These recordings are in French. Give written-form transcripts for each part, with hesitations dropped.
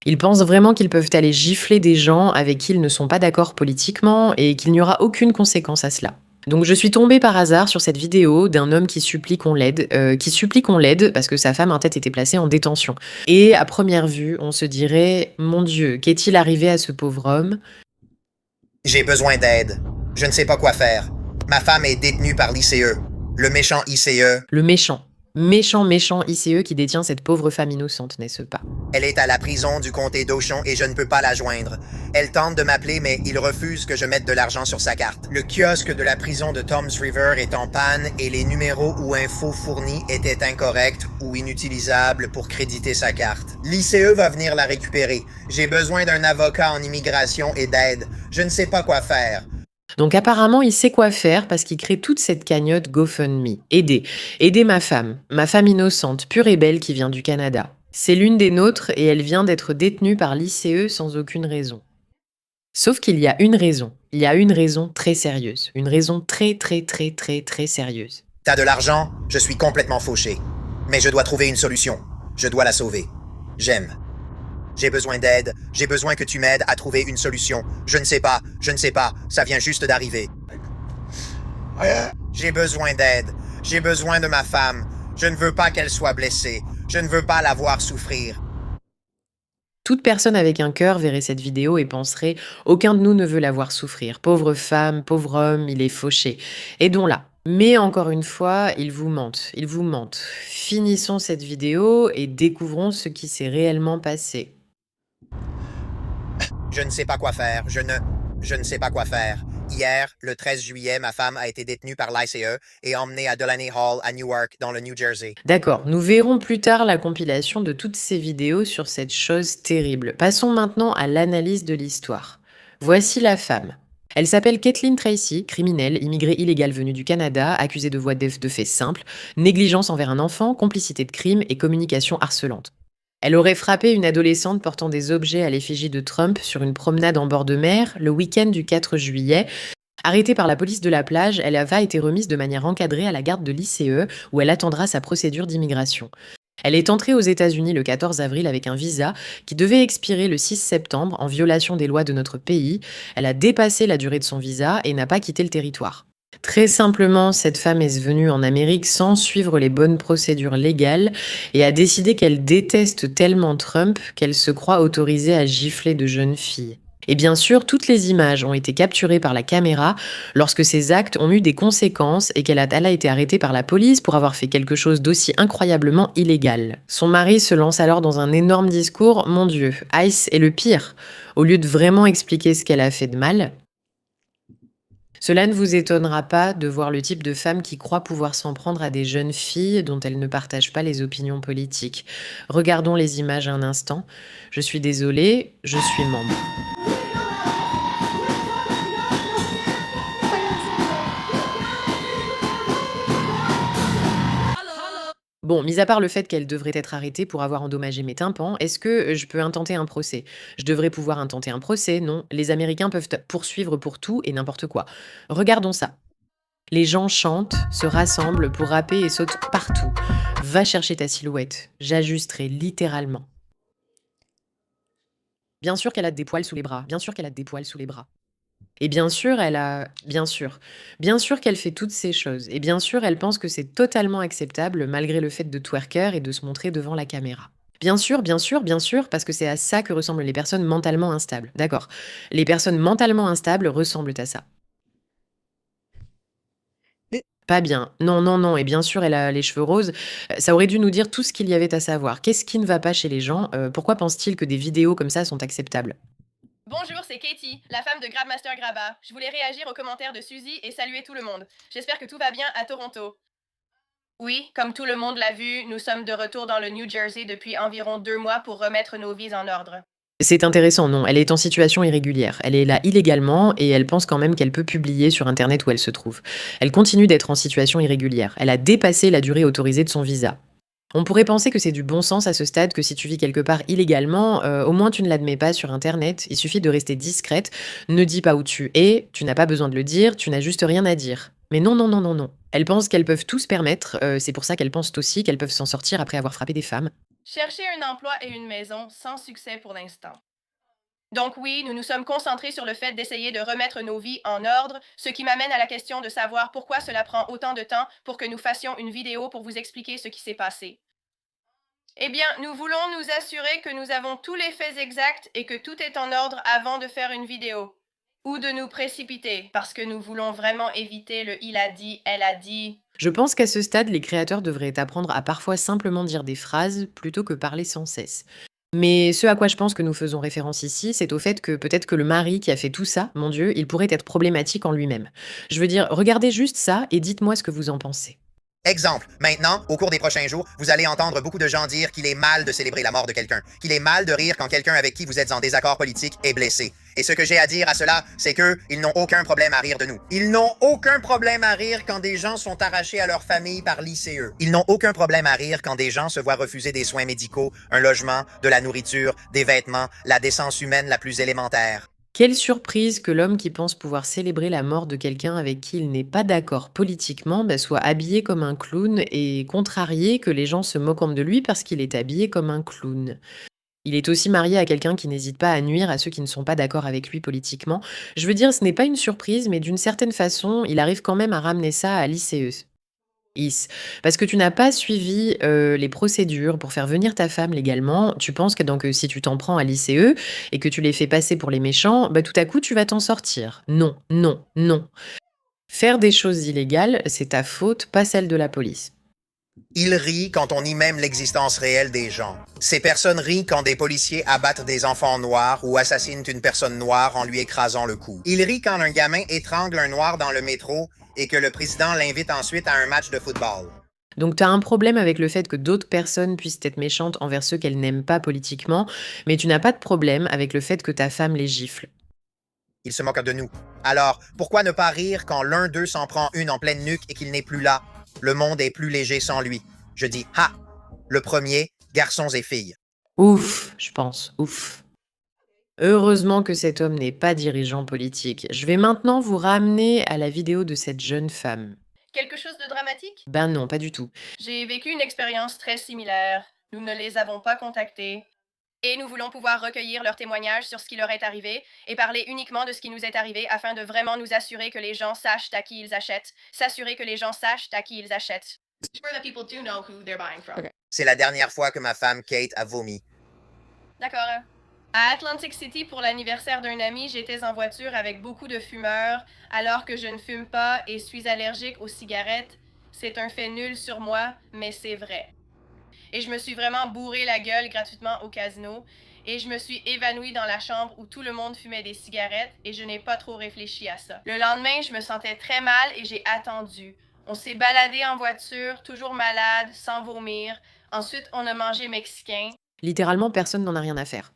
Ils pensent vraiment qu'ils peuvent aller gifler des gens avec qui ils ne sont pas d'accord politiquement et qu'il n'y aura aucune conséquence à cela. Donc je suis tombée par hasard sur cette vidéo d'un homme qui supplie qu'on l'aide parce que sa femme a peut-être été placée en détention. Et à première vue, on se dirait, mon Dieu, qu'est-il arrivé à ce pauvre homme? J'ai besoin d'aide. Je ne sais pas quoi faire. Ma femme est détenue par l'ICE. Le méchant ICE. Le méchant ICE qui détient cette pauvre femme innocente, n'est-ce pas? Elle est à la prison du comté d'Auchon et je ne peux pas la joindre. Elle tente de m'appeler, mais il refuse que je mette de l'argent sur sa carte. Le kiosque de la prison de Toms River est en panne et les numéros ou infos fournis étaient incorrects ou inutilisables pour créditer sa carte. L'ICE va venir la récupérer. J'ai besoin d'un avocat en immigration et d'aide. Je ne sais pas quoi faire. Donc apparemment, il sait quoi faire parce qu'il crée toute cette cagnotte GoFundMe. Aider ma femme innocente, pure et belle qui vient du Canada. C'est l'une des nôtres et elle vient d'être détenue par l'ICE sans aucune raison. Sauf qu'il y a une raison. Il y a une raison très sérieuse. Une raison très sérieuse. T'as de l'argent? Je suis complètement fauché. Mais je dois trouver une solution. Je dois la sauver. J'aime. J'ai besoin d'aide. J'ai besoin que tu m'aides à trouver une solution. Je ne sais pas. Ça vient juste d'arriver. J'ai besoin d'aide. J'ai besoin de ma femme. Je ne veux pas qu'elle soit blessée. Je ne veux pas la voir souffrir. Toute personne avec un cœur verrait cette vidéo et penserait « Aucun de nous ne veut la voir souffrir. Pauvre femme, pauvre homme, il est fauché. » Aidons-la. Mais encore une fois, ils vous mentent. Finissons cette vidéo et découvrons ce qui s'est réellement passé. Je ne sais pas quoi faire. Je ne sais pas quoi faire. Hier, le 13 juillet, ma femme a été détenue par l'ICE et emmenée à Delaney Hall à Newark, dans le New Jersey. D'accord, nous verrons plus tard la compilation de toutes ces vidéos sur cette chose terrible. Passons maintenant à l'analyse de l'histoire. Voici la femme. Elle s'appelle Kathleen Tracy, criminelle, immigrée illégale venue du Canada, accusée de voies de faits simples, négligence envers un enfant, complicité de crime et communication harcelante. Elle aurait frappé une adolescente portant des objets à l'effigie de Trump sur une promenade en bord de mer le week-end du 4 juillet. Arrêtée par la police de la plage, elle a été remise de manière encadrée à la garde de l'ICE où elle attendra sa procédure d'immigration. Elle est entrée aux États-Unis le 14 avril avec un visa qui devait expirer le 6 septembre en violation des lois de notre pays. Elle a dépassé la durée de son visa et n'a pas quitté le territoire. Très simplement, cette femme est venue en Amérique sans suivre les bonnes procédures légales et a décidé qu'elle déteste tellement Trump qu'elle se croit autorisée à gifler de jeunes filles. Et bien sûr, toutes les images ont été capturées par la caméra lorsque ces actes ont eu des conséquences et elle a été arrêtée par la police pour avoir fait quelque chose d'aussi incroyablement illégal. Son mari se lance alors dans un énorme discours « Mon Dieu, Ice est le pire !» Au lieu de vraiment expliquer ce qu'elle a fait de mal. Cela ne vous étonnera pas de voir le type de femme qui croit pouvoir s'en prendre à des jeunes filles dont elle ne partage pas les opinions politiques. Regardons les images un instant. Je suis désolée, je suis membre. Bon, mis à part le fait qu'elle devrait être arrêtée pour avoir endommagé mes tympans, est-ce que je peux intenter un procès? Je devrais pouvoir intenter un procès, non? Les Américains peuvent poursuivre pour tout et n'importe quoi. Regardons ça. Les gens chantent, se rassemblent pour rapper et sautent partout. Va chercher ta silhouette. J'ajusterai littéralement. Bien sûr qu'elle a des poils sous les bras. Et bien sûr, bien sûr qu'elle fait toutes ces choses. Et bien sûr, elle pense que c'est totalement acceptable malgré le fait de twerker et de se montrer devant la caméra. Bien sûr, parce que c'est à ça que ressemblent les personnes mentalement instables. D'accord. Les personnes mentalement instables ressemblent à ça. Pas bien. Non. Et bien sûr, elle a les cheveux roses. Ça aurait dû nous dire tout ce qu'il y avait à savoir. Qu'est-ce qui ne va pas chez les gens? Pourquoi pensent-ils que des vidéos comme ça sont acceptables? Bonjour, c'est Katie, la femme de Grabmaster Graba. Je voulais réagir aux commentaires de Suzy et saluer tout le monde. J'espère que tout va bien à Toronto. Oui, comme tout le monde l'a vu, nous sommes de retour dans le New Jersey depuis environ 2 mois pour remettre nos vies en ordre. C'est intéressant, non, elle est en situation irrégulière. Elle est là illégalement et elle pense quand même qu'elle peut publier sur Internet où elle se trouve. Elle continue d'être en situation irrégulière. Elle a dépassé la durée autorisée de son visa. On pourrait penser que c'est du bon sens à ce stade, que si tu vis quelque part illégalement, au moins tu ne l'admets pas sur Internet. Il suffit de rester discrète, ne dis pas où tu es, tu n'as pas besoin de le dire, tu n'as juste rien à dire. Mais non. Elles pensent qu'elles peuvent tout se permettre, c'est pour ça qu'elles pensent aussi qu'elles peuvent s'en sortir après avoir frappé des femmes. Chercher un emploi et une maison sans succès pour l'instant. Donc oui, nous nous sommes concentrés sur le fait d'essayer de remettre nos vies en ordre, ce qui m'amène à la question de savoir pourquoi cela prend autant de temps pour que nous fassions une vidéo pour vous expliquer ce qui s'est passé. Eh bien, nous voulons nous assurer que nous avons tous les faits exacts et que tout est en ordre avant de faire une vidéo. Ou de nous précipiter, parce que nous voulons vraiment éviter le il a dit, elle a dit. Je pense qu'à ce stade, les créateurs devraient apprendre à parfois simplement dire des phrases plutôt que parler sans cesse. Mais ce à quoi je pense que nous faisons référence ici, c'est au fait que peut-être que le mari qui a fait tout ça, mon Dieu, il pourrait être problématique en lui-même. Je veux dire, regardez juste ça et dites-moi ce que vous en pensez. Exemple, maintenant, au cours des prochains jours, vous allez entendre beaucoup de gens dire qu'il est mal de célébrer la mort de quelqu'un, qu'il est mal de rire quand quelqu'un avec qui vous êtes en désaccord politique est blessé. Et ce que j'ai à dire à cela, c'est qu'ils n'ont aucun problème à rire de nous. Ils n'ont aucun problème à rire quand des gens sont arrachés à leur famille par l'ICE. Ils n'ont aucun problème à rire quand des gens se voient refuser des soins médicaux, un logement, de la nourriture, des vêtements, la décence humaine la plus élémentaire. Quelle surprise que l'homme qui pense pouvoir célébrer la mort de quelqu'un avec qui il n'est pas d'accord politiquement soit habillé comme un clown et contrarié que les gens se moquent de lui parce qu'il est habillé comme un clown. Il est aussi marié à quelqu'un qui n'hésite pas à nuire à ceux qui ne sont pas d'accord avec lui politiquement. Je veux dire, ce n'est pas une surprise, mais d'une certaine façon, il arrive quand même à ramener ça à l'ICE. Parce que tu n'as pas suivi les procédures pour faire venir ta femme légalement. Tu penses que donc si tu t'en prends à l'ICE et que tu les fais passer pour les méchants, tout à coup tu vas t'en sortir. Non, non, non. Faire des choses illégales, c'est ta faute, pas celle de la police. Ils rient quand on nie même l'existence réelle des gens. Ces personnes rient quand des policiers abattent des enfants noirs ou assassinent une personne noire en lui écrasant le cou. Ils rient quand un gamin étrangle un noir dans le métro et que le président l'invite ensuite à un match de football. Donc tu as un problème avec le fait que d'autres personnes puissent être méchantes envers ceux qu'elles n'aiment pas politiquement, mais tu n'as pas de problème avec le fait que ta femme les gifle. Ils se moquent de nous. Alors, pourquoi ne pas rire quand l'un d'eux s'en prend une en pleine nuque et qu'il n'est plus là? Le monde est plus léger sans lui. Je dis « Ha! » Le premier, garçons et filles. Ouf, je pense, ouf. Heureusement que cet homme n'est pas dirigeant politique. Je vais maintenant vous ramener à la vidéo de cette jeune femme. Quelque chose de dramatique? Ben non, pas du tout. J'ai vécu une expérience très similaire. Nous ne les avons pas contactés. Et nous voulons pouvoir recueillir leurs témoignages sur ce qui leur est arrivé et parler uniquement de ce qui nous est arrivé afin de vraiment nous assurer que les gens sachent à qui ils achètent. S'assurer que les gens sachent à qui ils achètent. Sure that people do know who they're buying from. C'est la dernière fois que ma femme Kate a vomi. D'accord. À Atlantic City, pour l'anniversaire d'un ami, j'étais en voiture avec beaucoup de fumeurs, alors que je ne fume pas et suis allergique aux cigarettes. C'est un fait nul sur moi, mais c'est vrai. Et je me suis vraiment bourré la gueule gratuitement au casino, et je me suis évanouie dans la chambre où tout le monde fumait des cigarettes, et je n'ai pas trop réfléchi à ça. Le lendemain, je me sentais très mal et j'ai attendu. On s'est baladé en voiture, toujours malade, sans vomir. Ensuite, on a mangé mexicain. Littéralement, personne n'en a rien à faire.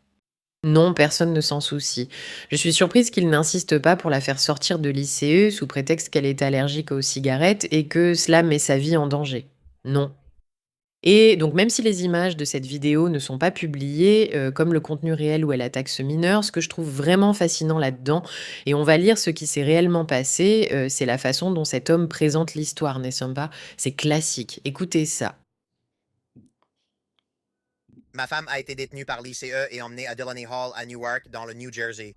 Non, personne ne s'en soucie. Je suis surprise qu'il n'insiste pas pour la faire sortir de l'ICE sous prétexte qu'elle est allergique aux cigarettes et que cela met sa vie en danger. Non. Et donc même si les images de cette vidéo ne sont pas publiées, comme le contenu réel où elle attaque ce mineur, ce que je trouve vraiment fascinant là-dedans, et on va lire ce qui s'est réellement passé, c'est la façon dont cet homme présente l'histoire, n'est-ce pas? C'est classique. Écoutez ça. Ma femme a été détenue par l'ICE et emmenée à Delaney Hall à Newark, dans le New Jersey.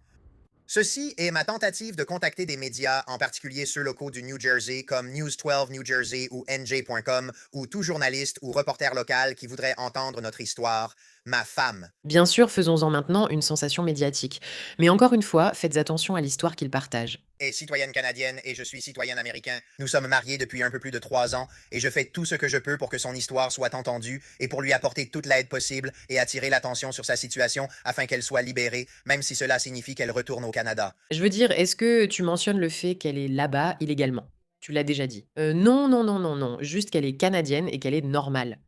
Ceci est ma tentative de contacter des médias, en particulier ceux locaux du New Jersey, comme News 12 New Jersey ou NJ.com, ou tout journaliste ou reporter local qui voudrait entendre notre histoire. Ma femme. Bien sûr, faisons-en maintenant une sensation médiatique. Mais encore une fois, faites attention à l'histoire qu'il partage. Est citoyenne canadienne et je suis citoyen américain. Nous sommes mariés depuis un peu plus de 3 ans et je fais tout ce que je peux pour que son histoire soit entendue et pour lui apporter toute l'aide possible et attirer l'attention sur sa situation afin qu'elle soit libérée, même si cela signifie qu'elle retourne au Canada. Je veux dire, est-ce que tu mentionnes le fait qu'elle est là-bas illégalement? Tu l'as déjà dit. Non, non, non, non, non, juste qu'elle est canadienne et qu'elle est normale.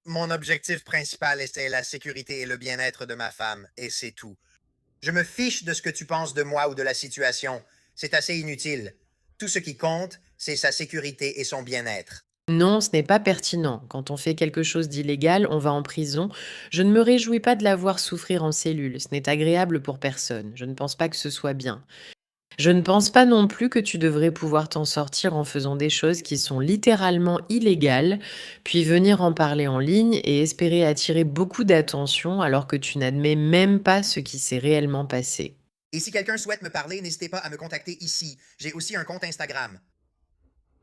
Mon objectif principal est la sécurité et le bien-être de ma femme, et c'est tout. Je me fiche de ce que tu penses de moi ou de la situation. C'est assez inutile. Tout ce qui compte, c'est sa sécurité et son bien-être. Non, ce n'est pas pertinent. Quand on fait quelque chose d'illégal, on va en prison. Je ne me réjouis pas de la voir souffrir en cellule. Ce n'est agréable pour personne. Je ne pense pas que ce soit bien. Je ne pense pas non plus que tu devrais pouvoir t'en sortir en faisant des choses qui sont littéralement illégales, puis venir en parler en ligne et espérer attirer beaucoup d'attention alors que tu n'admets même pas ce qui s'est réellement passé. Et si quelqu'un souhaite me parler, n'hésitez pas à me contacter ici. J'ai aussi un compte Instagram.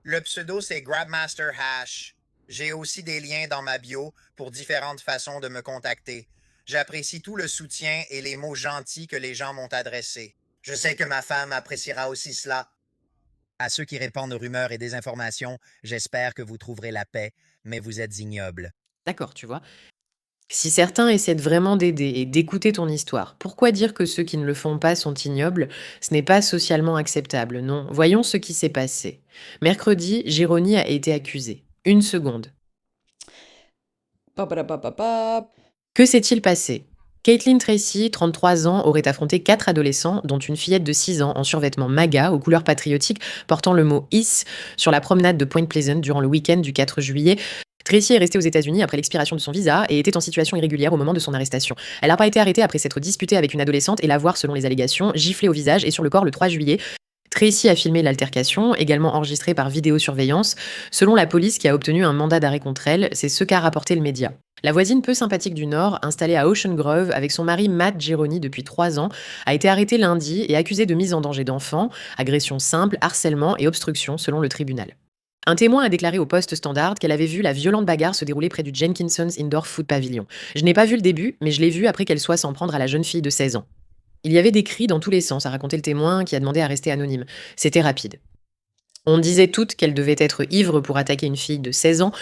Le pseudo, c'est Grabmaster Hash. J'ai aussi des liens dans ma bio pour différentes façons de me contacter. J'apprécie tout le soutien et les mots gentils que les gens m'ont adressés. Je sais que ma femme appréciera aussi cela. À ceux qui répandent rumeurs et désinformations, j'espère que vous trouverez la paix, mais vous êtes ignobles. D'accord, tu vois? Si certains essaient vraiment d'aider et d'écouter ton histoire, pourquoi dire que ceux qui ne le font pas sont ignobles? Ce n'est pas socialement acceptable, non. Voyons ce qui s'est passé. Mercredi, Jérônie a été accusée. Une seconde. Papalapapapap. Que s'est-il passé? Caitlin Tracy, 33 ans, aurait affronté 4 adolescents, dont une fillette de 6 ans en survêtement MAGA aux couleurs patriotiques portant le mot IS sur la promenade de Point Pleasant durant le week-end du 4 juillet. Tracy est restée aux États-Unis après l'expiration de son visa et était en situation irrégulière au moment de son arrestation. Elle n'a pas été arrêtée après s'être disputée avec une adolescente et l'avoir, selon les allégations, giflée au visage et sur le corps le 3 juillet. Tracy a filmé l'altercation, également enregistrée par vidéosurveillance. Selon la police qui a obtenu un mandat d'arrêt contre elle, c'est ce qu'a rapporté le média. La voisine peu sympathique du Nord, installée à Ocean Grove avec son mari Matt Gironi depuis 3 ans, a été arrêtée lundi et accusée de mise en danger d'enfants, agression simple, harcèlement et obstruction selon le tribunal. Un témoin a déclaré au Post Standard qu'elle avait vu la violente bagarre se dérouler près du Jenkinson's Indoor Food Pavilion. Je n'ai pas vu le début, mais je l'ai vu après qu'elle soit s'en prendre à la jeune fille de 16 ans. Il y avait des cris dans tous les sens, a raconté le témoin qui a demandé à rester anonyme. C'était rapide. On disait toutes qu'elle devait être ivre pour attaquer une fille de 16 ans.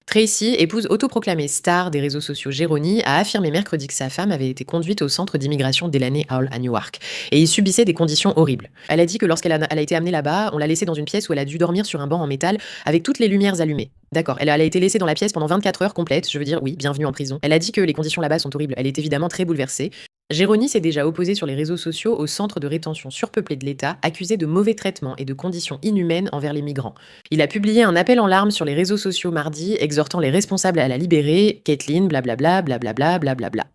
Tracy, épouse autoproclamée star des réseaux sociaux Jérônie, a affirmé mercredi que sa femme avait été conduite au centre d'immigration Delaney Hall à Newark et y subissait des conditions horribles. Elle a dit que lorsqu'elle a été amenée là-bas, on l'a laissée dans une pièce où elle a dû dormir sur un banc en métal avec toutes les lumières allumées. D'accord, elle a été laissée dans la pièce pendant 24 heures complètes, je veux dire, oui, bienvenue en prison. Elle a dit que les conditions là-bas sont horribles, elle est évidemment très bouleversée. Jérônie s'est déjà opposée sur les réseaux sociaux au centre de rétention surpeuplé de l'État, accusé de mauvais traitements et de conditions inhumaines envers les migrants. Il a publié un appel en larmes sur les réseaux sociaux mardi, exhortant les responsables à la libérer, Caitlin, blablabla, blablabla, blablabla.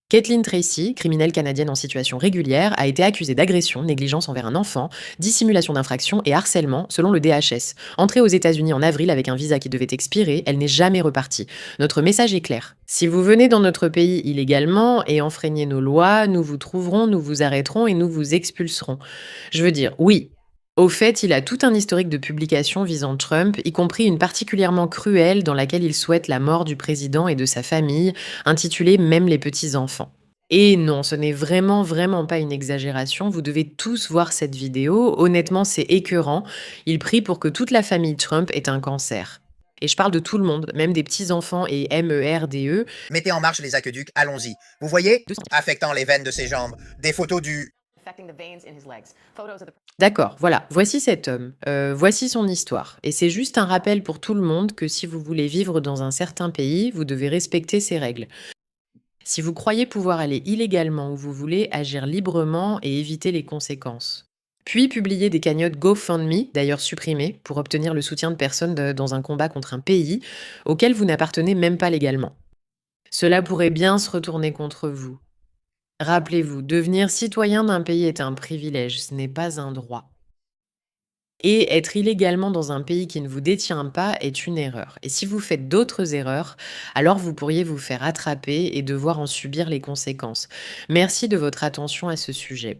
Caitlin Tracy, criminelle canadienne en situation régulière, a été accusée d'agression, négligence envers un enfant, dissimulation d'infraction et harcèlement, selon le DHS. Entrée aux États-Unis en avril avec un visa qui devait expirer, elle n'est jamais repartie. Notre message est clair. Si vous venez dans notre pays illégalement et enfreignez nos lois, nous vous trouverons, nous vous arrêterons et nous vous expulserons. Je veux dire, oui. Au fait, il a tout un historique de publications visant Trump, y compris une particulièrement cruelle dans laquelle il souhaite la mort du président et de sa famille, intitulée Même les petits-enfants. Et non, ce n'est vraiment pas une exagération, vous devez tous voir cette vidéo, honnêtement c'est écœurant, il prie pour que toute la famille Trump ait un cancer. Et je parle de tout le monde, même des petits-enfants et MERDE. Mettez en marche les aqueducs, allons-y. Vous voyez? 200. Affectant les veines de ses jambes. Des photos du... D'accord, voilà, voici cet homme, voici son histoire. Et c'est juste un rappel pour tout le monde que si vous voulez vivre dans un certain pays, vous devez respecter ses règles. Si vous croyez pouvoir aller illégalement où vous voulez, agir librement et éviter les conséquences. Puis publier des cagnottes GoFundMe, d'ailleurs supprimées, pour obtenir le soutien de personnes dans un combat contre un pays auquel vous n'appartenez même pas légalement. Cela pourrait bien se retourner contre vous. Rappelez-vous, devenir citoyen d'un pays est un privilège, ce n'est pas un droit. Et être illégalement dans un pays qui ne vous détient pas est une erreur. Et si vous faites d'autres erreurs, alors vous pourriez vous faire attraper et devoir en subir les conséquences. Merci de votre attention à ce sujet.